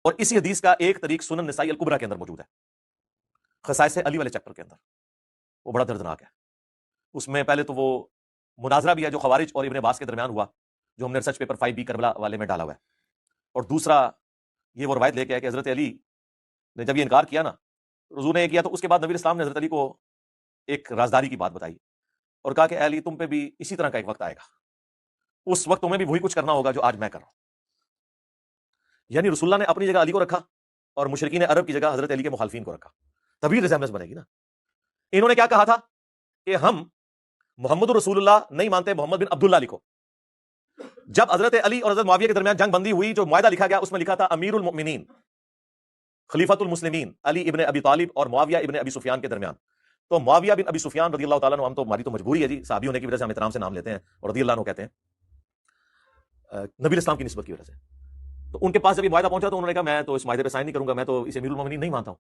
اور اسی حدیث کا ایک طریق سنن نسائی الکبریٰ کے اندر موجود ہے، خصائص علی والے چیپٹر کے اندر، وہ بڑا دردناک ہے۔ اس میں پہلے تو وہ مناظرہ بھی ہے جو خوارج اور ابن عباس کے درمیان ہوا، جو ہم نے ریسرچ پیپر 5B کربلا والے میں ڈالا ہوا ہے، اور دوسرا یہ وہ روایت لے کے آیا کہ حضرت علی نے جب یہ انکار کیا نا، حضور نے یہ کیا، تو اس کے بعد نبی اسلام نے حضرت علی کو ایک رازداری کی بات بتائی اور کہا کہ اے علی تم پہ بھی اسی طرح کا ایک وقت آئے گا، اس وقت تمہیں بھی وہی کچھ کرنا ہوگا جو آج میں کر رہا ہوں۔ یعنی رسول اللہ نے اپنی جگہ علی کو رکھا اور مشرکین عرب کی جگہ حضرت علی کے مخالفین کو رکھا، تبھی ریزیمبلنس بنے گی نا۔ انہوں نے کیا کہا تھا کہ ہم محمد رسول اللہ نہیں مانتے، محمد بن عبداللہ لکھو۔ جب حضرت علی اور حضرت معاویہ کے درمیان جنگ بندی ہوئی، جو معاہدہ لکھا گیا اس میں لکھا تھا امیر المؤمنین خلیفۃ المسلمین علی ابن ابی طالب اور معاویہ ابن ابی سفیان کے درمیان۔ تو معاویہ بن ابی سفیان رضی اللہ تعالیٰ عنہ، ہم تو ہماری تو مجبوری ہے جی، صحابی ہونے کی وجہ سے ہم احترام سے نام لیتے ہیں اور رضی اللہ عنہ کہتے ہیں، نبی اسلام کی نسبت کی وجہ سے۔ تو ان کے پاس جب یہ معاہدہ پہنچا تو انہوں نے کہا میں تو اس معاہدے پہ سائن نہیں کروں گا، میں تو اسے امیر المومنین نہیں مانتا ہوں،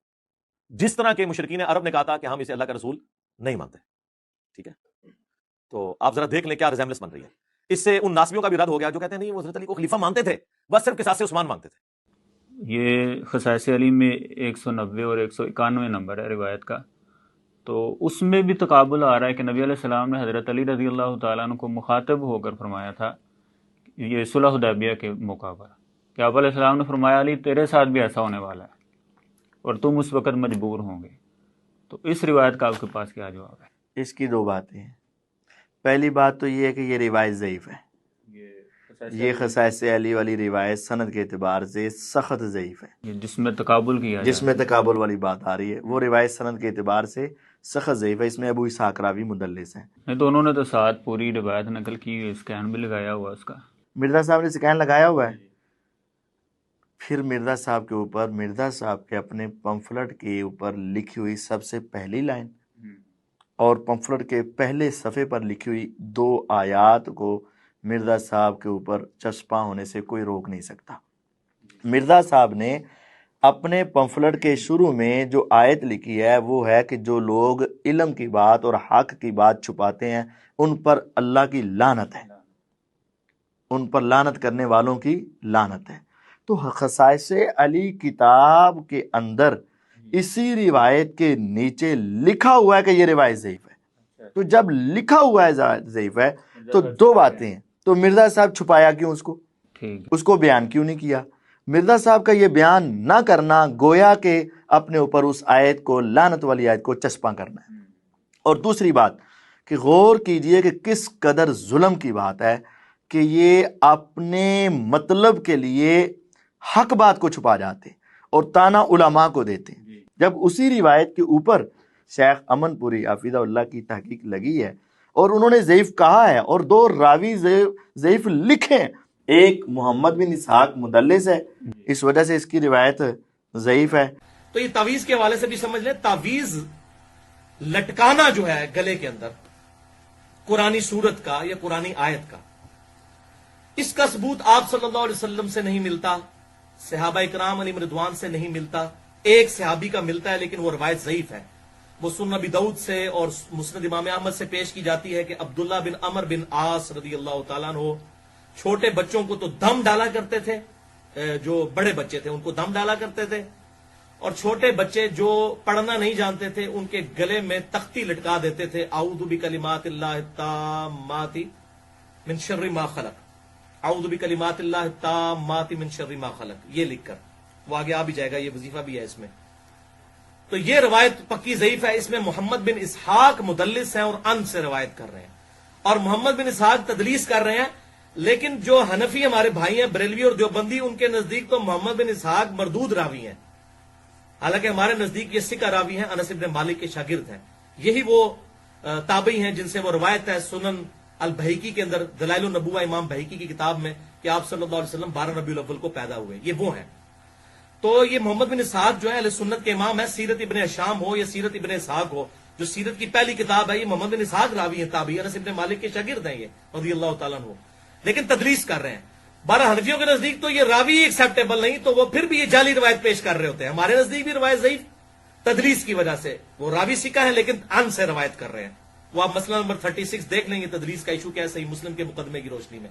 جس طرح کے مشرکین عرب نے کہا تھا کہ ہم اسے اللہ کا رسول نہیں مانتے۔ ٹھیک ہے، تو آپ ذرا دیکھ لیں کیا ریزیمبلنس بن رہی ہے۔ اس سے ان ناسبیوں کا بھی رد ہو گیا جو کہتے ہیں نہیں وہ حضرت علی کو خلیفہ مانتے تھے، بس صرف قصاص عثمان مانگتے تھے۔ یہ خصائص علی میں 190 اور 191 نمبر ہے روایت کا، تو اس میں بھی تقابل آ رہا ہے کہ نبی علیہ السلام نے حضرت علی رضی اللہ تعالیٰ عنہ کو مخاطب ہو کر فرمایا تھا، یہ صلح حدیبیہ کے موقع پر، کہ آپ علیہ السلام نے فرمایا علی تیرے ساتھ بھی ایسا ہونے والا ہے اور تم اس وقت مجبور ہوں گے۔ تو اس روایت کا آپ کے پاس کیا جواب ہے؟ اس کی دو باتیں ہیں۔ پہلی بات تو یہ ہے کہ یہ روایت ضعیف ہے، یہ خصائص علی والی روایت سند کے اعتبار سے سخت ضعیف ہے، جس میں تقابل کیا جس میں تقابل والی بات آ رہی ہے، وہ روایت سند کے اعتبار سے سخت ضعیف ہے۔ اس میں ابو اسحاق راوی مدلس ہیں۔ نہیں تو انہوں نے تو ساتھ پوری روایت نقل کی، اسکین بھی لگایا ہوا اس کا۔ مرزا صاحب نے سکین لگایا ہوا ہے، پھر مرزا صاحب کے اوپر، مرزا صاحب کے اپنے پمفلٹ کے اوپر لکھی ہوئی سب سے پہلی لائن اور پمفلٹ کے پہلے صفحے پر لکھی ہوئی 2 آیات کو مرزا صاحب کے اوپر چسپاں ہونے سے کوئی روک نہیں سکتا۔ مرزا صاحب نے اپنے پمفلٹ کے شروع میں جو آیت لکھی ہے وہ ہے کہ جو لوگ علم کی بات اور حق کی بات چھپاتے ہیں ان پر اللہ کی لعنت ہے، ان پر لعنت کرنے والوں کی لعنت ہے۔ تو خصائص علی کتاب کے اندر اسی روایت کے نیچے لکھا ہوا ہے کہ یہ روایت ضعیف ہے۔ تو جب لکھا ہوا ہے ضعیف ہے تو 2 باتیں ہیں، تو مرزا صاحب چھپایا کیوں اس کو، اس کو بیان کیوں نہیں کیا؟ مرزا صاحب کا یہ بیان نہ کرنا گویا کہ اپنے اوپر اس آیت کو، لعنت والی آیت کو چسپاں کرنا ہے۔ اور دوسری بات کہ غور کیجئے کہ کس قدر ظلم کی بات ہے کہ یہ اپنے مطلب کے لیے حق بات کو چھپا جاتے اور تانا علماء کو دیتے، جب اسی روایت کے اوپر شیخ امن پوری حفظہ اللہ کی تحقیق لگی ہے اور انہوں نے ضعیف کہا ہے اور 2 راوی ضعیف لکھے، ایک محمد بن اسحاق مدلس ہے، اس وجہ سے اس کی روایت ضعیف ہے۔ تو یہ تعویذ کے حوالے سے بھی سمجھ لیں، تعویذ لٹکانا جو ہے گلے کے اندر قرآنی سورت کا یا قرآنی آیت کا، اس کا ثبوت آپ صلی اللہ علیہ وسلم سے نہیں ملتا، صحابہ اکرام علیہم رضوان سے نہیں ملتا، ایک صحابی کا ملتا ہے لیکن وہ روایت ضعیف ہے۔ وہ سنن ابی داؤد سے اور مسند امام احمد سے پیش کی جاتی ہے کہ عبداللہ بن عمر بن عاص رضی اللہ تعالیٰ عنہ چھوٹے بچوں کو تو دم ڈالا کرتے تھے، جو بڑے بچے تھے ان کو دم ڈالا کرتے تھے، اور چھوٹے بچے جو پڑھنا نہیں جانتے تھے ان کے گلے میں تختی لٹکا دیتے تھے، اعوذ بکلمات اللہ التامات من شر ما خلق، اعوذ بکلمات اللہ التامات من شر ما خلق، یہ لکھ کر۔ وہ آگے آ بھی جائے گا، یہ وظیفہ بھی ہے اس میں۔ تو یہ روایت پکی ضعیف ہے، اس میں محمد بن اسحاق مدلس ہیں اور ان سے روایت کر رہے ہیں، اور محمد بن اسحاق تدلیس کر رہے ہیں، لیکن جو حنفی ہمارے بھائی ہیں بریلوی اور دیوبندی، ان کے نزدیک تو محمد بن اسحاق مردود راوی ہیں، حالانکہ ہمارے نزدیک یہ ثقہ راوی ہیں، انس بن مالک کے شاگرد ہیں، یہی وہ تابعی ہیں جن سے وہ روایت ہے سنن البہیقی کے اندر، دلائل النبوہ امام بہیقی کی کتاب میں، کہ آپ صلی اللہ علیہ وسلم 12 ربیع الاول کو پیدا ہوئے، یہ وہ ہیں۔ تو یہ محمد بن اسحاق جو ہے اہل سنت کے امام ہے، سیرت ابن ہشام ہو یا سیرت ابن اسحاق ہو، جو سیرت کی پہلی کتاب ہے، یہ محمد بن اسحاق راوی ہیں، تابعی، انس بن مالک کے شاگرد ہیں یہ رضی اللہ تعالیٰ عنہ، لیکن تدلیس کر رہے ہیں۔ 12 حنفیوں کے نزدیک تو یہ راوی ایکسیپٹیبل نہیں، تو وہ پھر بھی یہ جعلی روایت پیش کر رہے ہوتے ہیں۔ ہمارے نزدیک بھی روایت ضعیف تدلیس کی وجہ سے، وہ راوی ثقہ ہے لیکن ان سے روایت کر رہے ہیں۔ وہ آپ مسئلہ نمبر 36 دیکھ لیں گے، تدلیس کا ایشو کیا ہے صحیح مسلم کے مقدمے کی روشنی میں۔